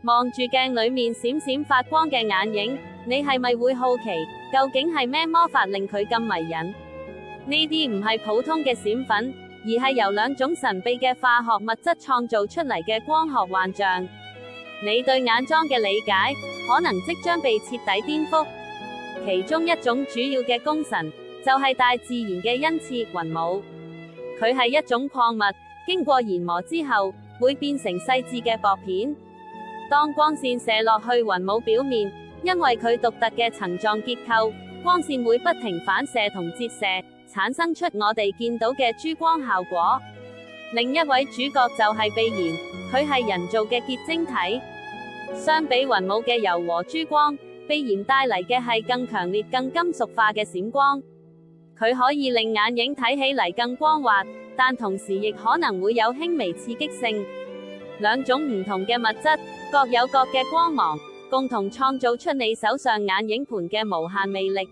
望住鏡裏面閃閃發光嘅眼影，你係咪會好奇，究竟係咩魔法令佢咁迷人？呢啲唔係普通嘅閃粉，而係由兩種神秘嘅化學物質創造出嚟嘅光學幻象。你對眼妝嘅理解，可能即將被徹底顛覆。其中一種主要嘅功臣，就係大自然嘅恩賜——雲母。佢係一種礦物，經過研磨之後，會變成細緻嘅薄片。當光線射落去雲母表面，因為佢獨特嘅層狀結構，光線會不停反射同折射，產生出我哋見到嘅珠光效果。另一位主角就係秘鹽，佢係人造嘅結晶體。相比雲母嘅柔和珠光，秘鹽帶嚟嘅係更強烈、更金屬化嘅閃光。佢可以令眼影睇起嚟更光滑，但同時亦可能會有輕微刺激性。兩種唔同嘅物質，各有各嘅光芒，共同創造出你手上眼影盤嘅無限魅力。